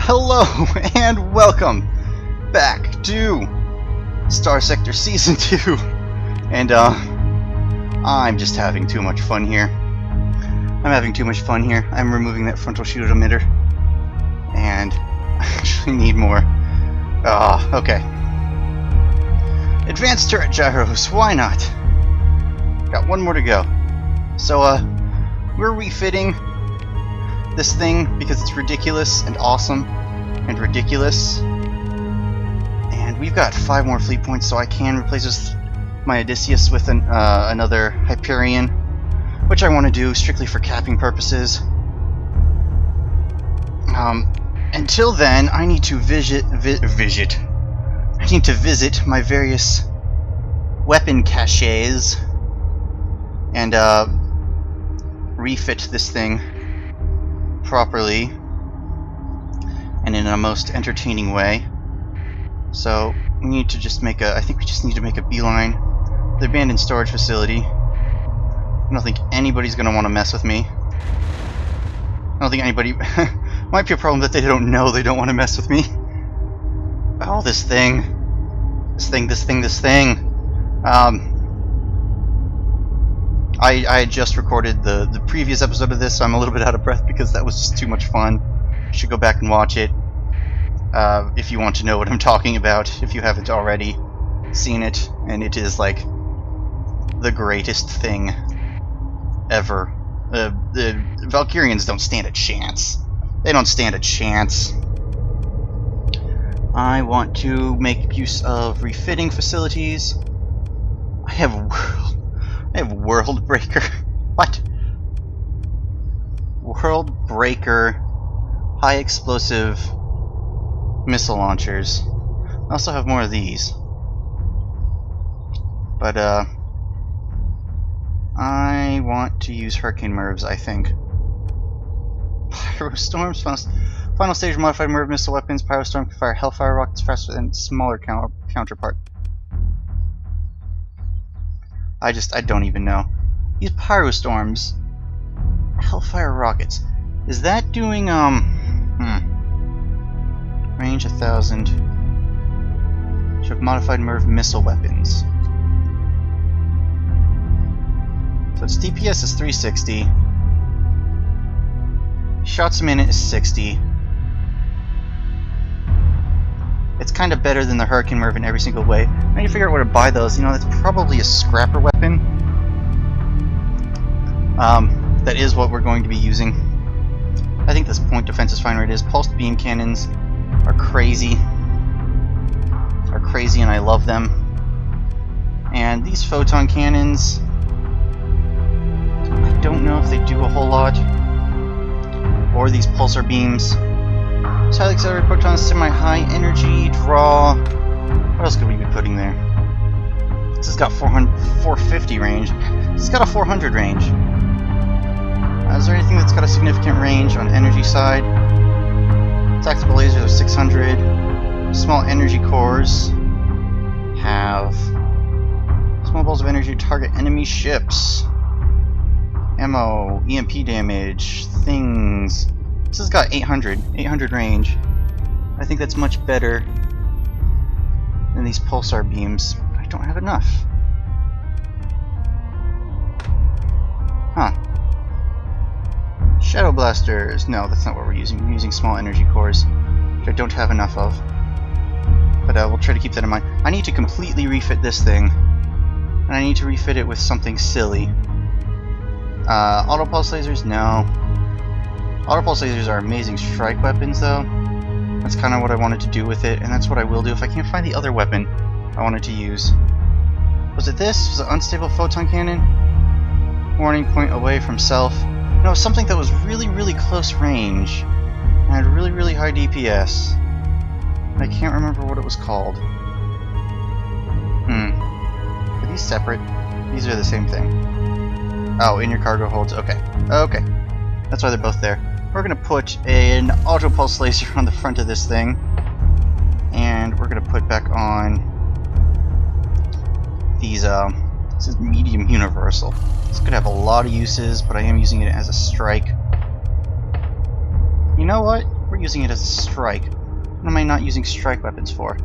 Hello and welcome back to Starsector Season 2. And I'm just having too much fun here. I'm removing that frontal shield emitter. And I actually need more. Okay. Advanced turret gyros, why not? Got one more to go. So, we're refitting this thing because it's ridiculous and awesome and ridiculous. And we've got 5 more fleet points, so I can replace my Odysseus with another Hyperion, which I want to do strictly for capping purposes. Until then, I need to visit my various weapon caches and refit this thing properly and in a most entertaining way. So we need to just make I think we just need to make a beeline to the abandoned storage facility. I don't think anybody's gonna want to mess with me. I don't think anybody might be a problem that they don't know they don't want to mess with me. Oh, this thing. I had just recorded the previous episode of this, so I'm a little bit out of breath because that was just too much fun. You should go back and watch it if you want to know what I'm talking about, if you haven't already seen it, and it is like the greatest thing ever. The Valkyrians don't stand a chance. They don't stand a chance. I want to make use of refitting facilities. I have World Breaker. What? World Breaker high explosive missile launchers. I also have more of these. But I want to use Hurricane Mervs, I think. Pyrostorms, final stage modified Merv missile weapons. Pyrostorm can fire Hellfire rockets faster than smaller counterpart. I don't even know. These Pyrostorms, Hellfire rockets. Is that doing range 1,000? Should have modified Merv missile weapons. So its DPS is 360. Shots a minute is 60. It's kind of better than the Hurricane Merv in every single way. I need to figure out where to buy those. You know, that's probably a scrapper weapon. That is what we're going to be using. I think this point defense is fine where it is. Pulsed beam cannons are crazy. And I love them. And these photon cannons, I don't know if they do a whole lot. Or these pulsar beams. So highly accelerated protons, semi-high energy, draw. What else could we be putting there? This has got 450 range. This has got a 400 range. Is there anything that's got a significant range on energy side? Tactical lasers are 600. Small energy cores have small balls of energy to target enemy ships. Ammo, EMP damage, things. This has got 800 range. I think that's much better than these pulsar beams. I don't have enough. Huh. Shadow blasters. No, that's not what we're using. We're using small energy cores, which I don't have enough of. But we'll try to keep that in mind. I need to completely refit this thing. And I need to refit it with something silly. Auto pulse lasers? No. Auto pulse lasers are amazing strike weapons, though. That's kind of what I wanted to do with it, and that's what I will do if I can't find the other weapon I wanted to use. Was it this? Was it unstable photon cannon? Warning point away from self. No, something that was really, really close range and had really, really high DPS. I can't remember what it was called. Are these separate? These are the same thing. Oh, in your cargo holds. Okay. Okay. That's why they're both there. We're going to put an auto pulse laser on the front of this thing. And we're going to put back on these, this is medium universal. This could have a lot of uses, but I am using it as a strike. You know what? We're using it as a strike. What am I not using strike weapons for?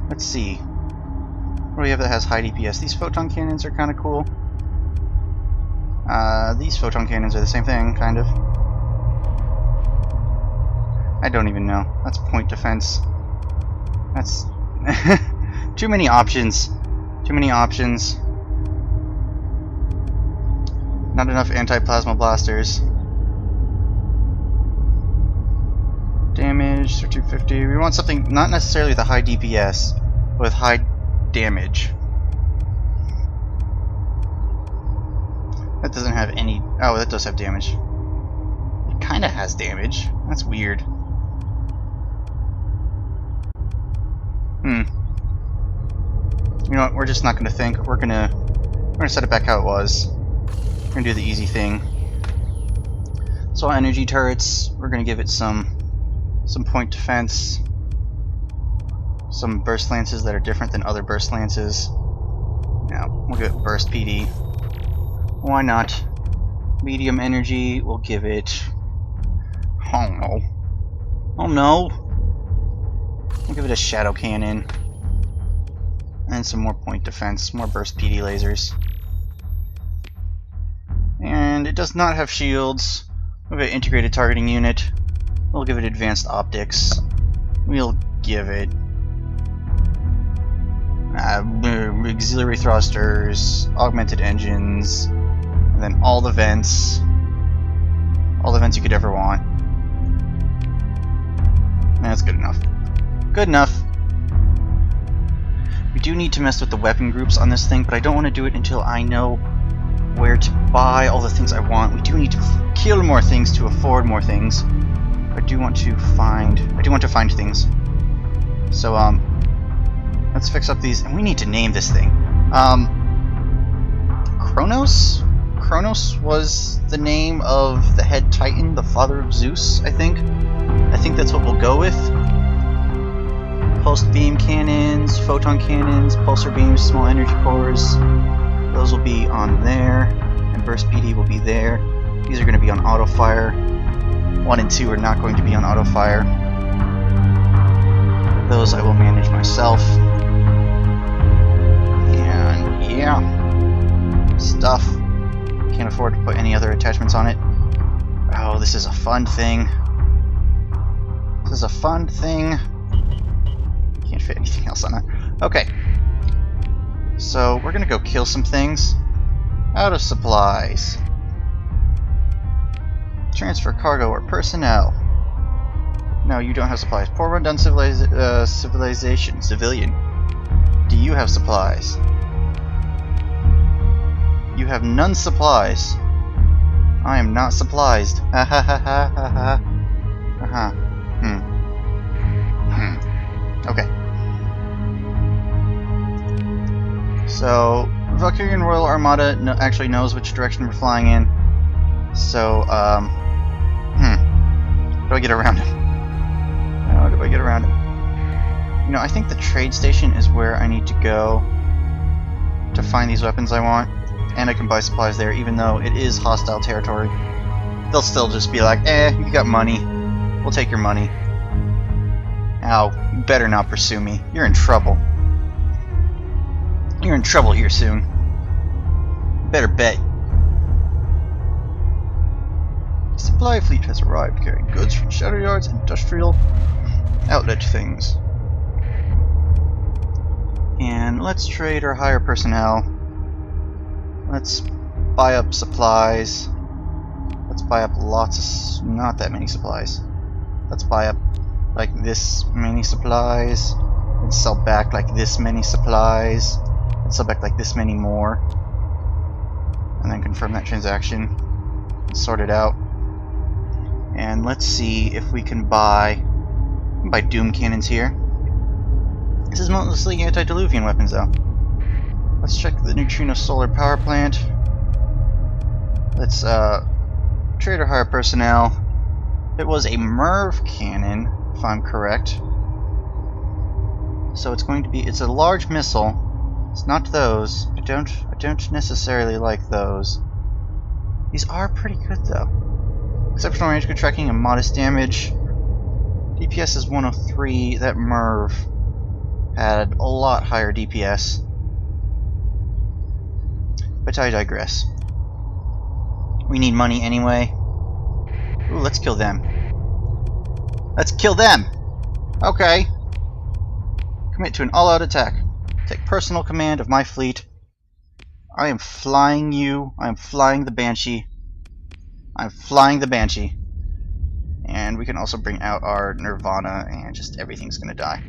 Let's see. What do we have that has high DPS? These photon cannons are kind of cool. These photon cannons are the same thing, kind of. I don't even know. That's point defense. That's too many options. Too many options. Not enough anti-plasma blasters. Damage for 250. We want something not necessarily with a high DPS, but with high damage. That doesn't have any... Oh, that does have damage. It kinda has damage. That's weird. You know what? We're just not gonna think. We're gonna set it back how it was. We're gonna do the easy thing. So energy turrets, we're gonna give it some point defense. Some burst lances that are different than other burst lances. Now, we'll give it burst PD. Why not? Medium energy, we'll give it... Oh no. Oh no! We'll give it a shadow cannon. And some more point defense, more burst PD lasers. And it does not have shields. We'll give it integrated targeting unit. We'll give it advanced optics. We'll give it auxiliary thrusters, augmented engines, and then all the vents you could ever want. That's good enough. Good enough. We do need to mess with the weapon groups on this thing, but I don't want to do it until I know where to buy all the things I want. We do need to kill more things to afford more things. I do want to find things. So let's fix up these, and we need to name this thing. Kronos? Kronos was the name of the head titan, the father of Zeus, I think. I think that's what we'll go with. Pulsed beam cannons, photon cannons, pulsar beams, small energy cores. Those will be on there, and burst PD will be there. These are going to be on auto fire. 1 and 2 are not going to be on auto fire. Those I will manage myself. And yeah, stuff. Can't afford to put any other attachments on it. Oh, this is a fun thing. This is a fun thing. Can't fit anything else on it. Okay. So we're gonna go kill some things. Out of supplies. Transfer cargo or personnel. No, you don't have supplies. Poor rundown civilian. Do you have supplies? You have none supplies. I am not supplies. Ha ha ha ha ha ha. Uh-huh. Okay. So, Valkyrian Royal Armada actually knows which direction we're flying in. So, how do I get around him? How do I get around him? You know, I think the trade station is where I need to go to find these weapons I want. And I can buy supplies there, even though it is hostile territory. They'll still just be like, you got money. We'll take your money. Ow, you better not pursue me. You're in trouble. You're in trouble here soon. Better bet. The supply fleet has arrived, carrying goods from shadow yards and industrial outlet things. And let's trade or hire personnel. Let's buy up supplies. Let's buy up lots of... not that many supplies. Let's buy up like this many supplies. And sell back like this many supplies. And sell back like this many more. And then confirm that transaction. And sort it out. And let's see if we can buy doom cannons here. This is mostly antediluvian weapons though. Let's check the neutrino solar power plant. Let's trade or hire personnel. It was a MERV cannon, if I'm correct. So it's going to be, it's a large missile. It's not those. I don't necessarily like those. These are pretty good though. Exceptional range, good tracking, and modest damage. DPS is 103. That Merv had a lot higher DPS. But I digress. We need money anyway. Ooh, let's kill them. Let's kill them! Okay. Commit to an all-out attack. Take personal command of my fleet. I am flying you. I am flying the Banshee. I'm flying the Banshee. And we can also bring out our Nirvana and just everything's gonna die.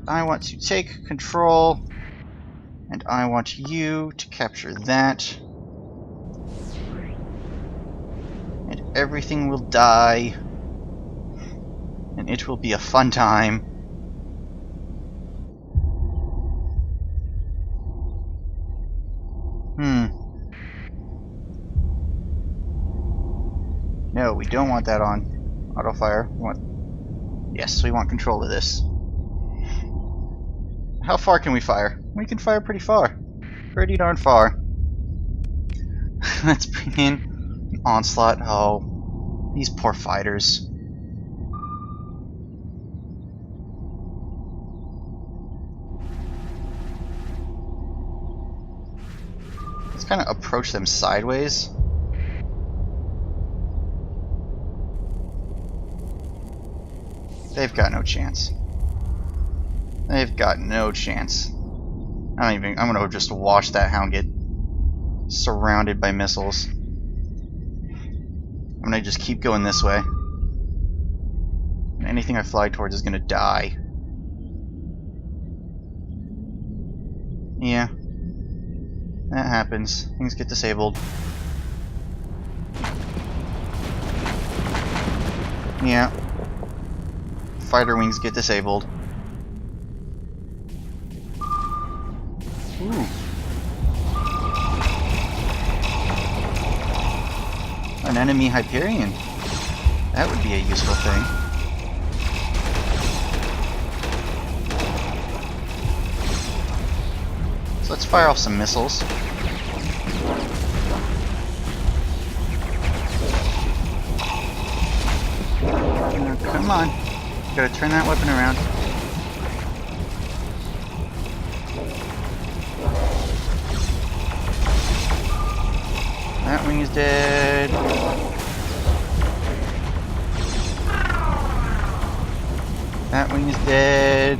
I want to take control. And I want you to capture that. And everything will die. And it will be a fun time. No, we don't want that on. Auto fire. Yes, we want control of this. How far can we fire? We can fire pretty far. Pretty darn far. Let's bring in an onslaught. Oh, these poor fighters. Let's kind of approach them sideways. They've got no chance. They've got no chance. I'm gonna just watch that hound get surrounded by missiles. I'm gonna just keep going this way. And anything I fly towards is gonna die. Yeah. That happens. Things get disabled. Yeah. Fighter wings get disabled. Ooh. An enemy Hyperion. That would be a useful thing. So let's fire off some missiles. Come on. Gotta turn that weapon around. That wing is dead. That wing is dead.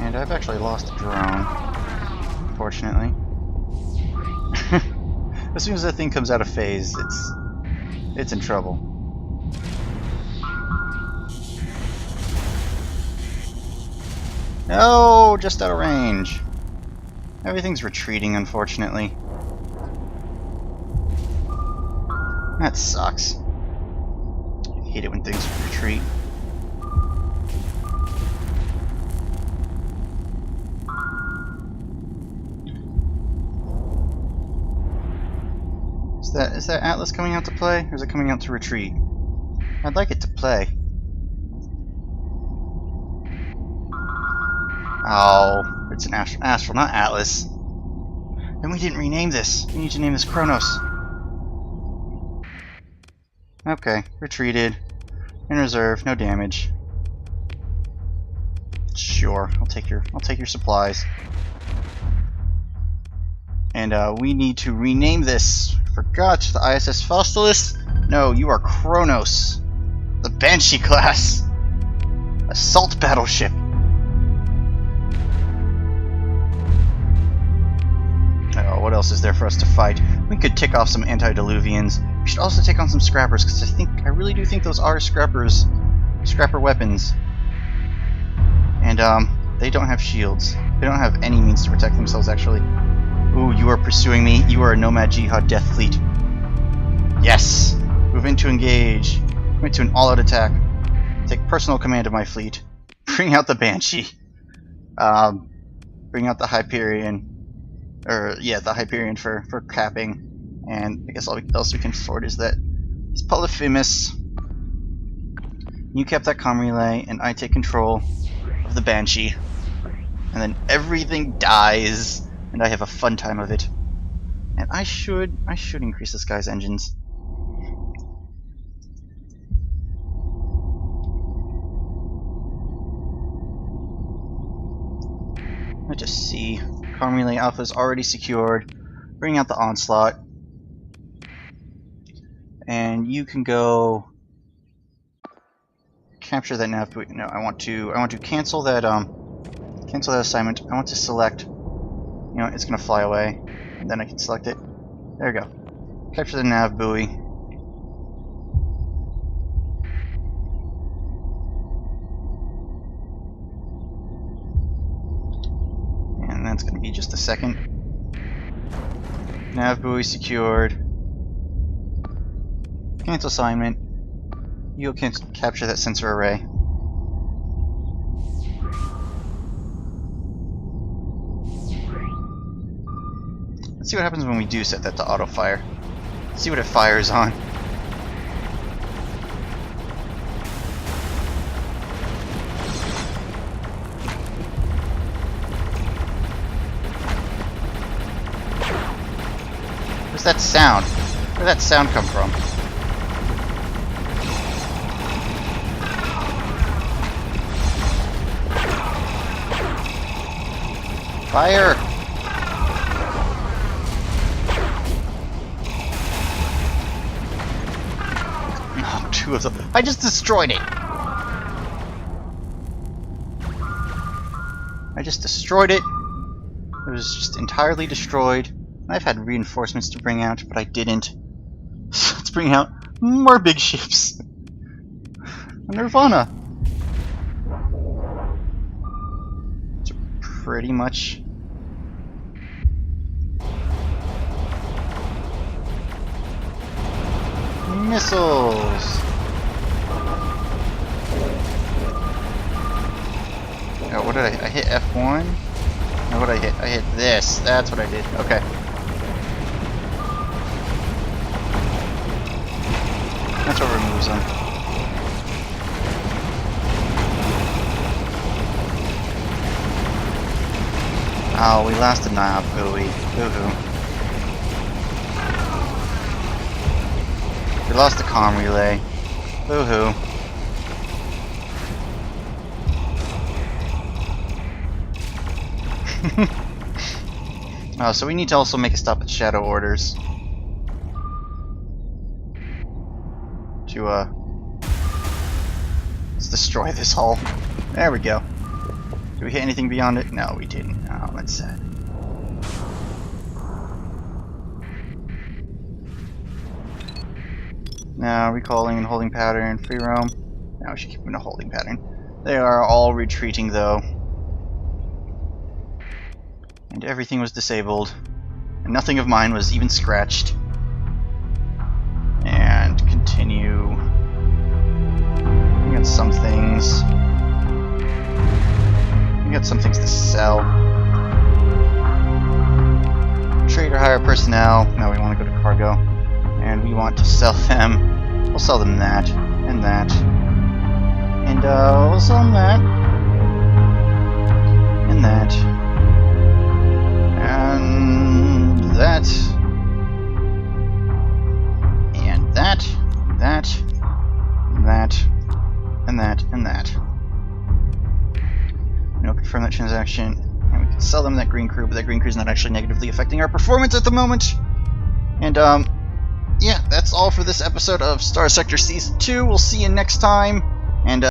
And I've actually lost a drone, unfortunately. As soon as that thing comes out of phase, it's in trouble. No, just out of range. Everything's retreating, unfortunately. That sucks. I hate it when things retreat. Is that Atlas coming out to play, or is it coming out to retreat? I'd like it to play. Oh, it's an Astral, not Atlas. Then we didn't rename this. We need to name this Kronos. Okay, retreated. In reserve, no damage. Sure, I'll take your supplies. And we need to rename this. Forgot the ISS Faustalis. No, you are Kronos, the Banshee class, assault battleship. Oh, what else is there for us to fight? We could tick off some antediluvians. We should also take on some scrappers, because I really do think those are scrapper weapons. And they don't have shields. They don't have any means to protect themselves, actually. Ooh, you are pursuing me. You are a Nomad Jihad Death Fleet. Yes! Move in to engage. Commit to an all-out attack. Take personal command of my fleet. Bring out the Banshee. Bring out the Hyperion. The Hyperion for capping. And I guess all else we can afford is that it's Polyphemus. You kept that comm relay, and I take control of the Banshee. And then everything dies. And I have a fun time of it. And I should increase this guy's engines. Let's just see. Comm Relay Alpha is already secured. Bring out the Onslaught. And you can go capture that nav. No, I want to cancel that assignment. I want to select, you know, it's gonna fly away. And then I can select it. There we go. Capture the nav buoy. And that's gonna be just a second. Nav buoy secured. Cancel assignment. You'll capture that sensor array. Let's see what happens when we do set that to auto fire. Let's see what it fires on. Where's that sound? Where did that sound come from? Fire! Oh, two of them. I just destroyed it! I just destroyed it. It was just entirely destroyed. I've had reinforcements to bring out, but I didn't. So let's bring out more big ships. Nirvana. It's pretty much missiles. Oh, what did I hit F1? No, what did I hit? I hit this. That's what I did. Okay. That's what removes them. Oh, we lost a knob buoy. Boo-hoo. We lost the comm relay. Boo-hoo. Oh, so we need to also make a stop at Shadow Orders. To, let's destroy this hull. There we go. Did we hit anything beyond it? No, we didn't. Oh, that's sad. Now, recalling and holding pattern, free roam. Now we should keep in a holding pattern. They are all retreating, though. And everything was disabled. And nothing of mine was even scratched. And continue. We got some things. We got some things to sell. Trade or hire personnel. No, we want to go to cargo. And we want to sell them. We'll sell them that. And that. And we'll sell them that. And that. And that. And that. That. That. And that. And that. And we'll confirm that transaction. And we can sell them that green crew, but that green crew is not actually negatively affecting our performance at the moment. And, yeah, that's all for this episode of Starsector Season 2. We'll see you next time. And,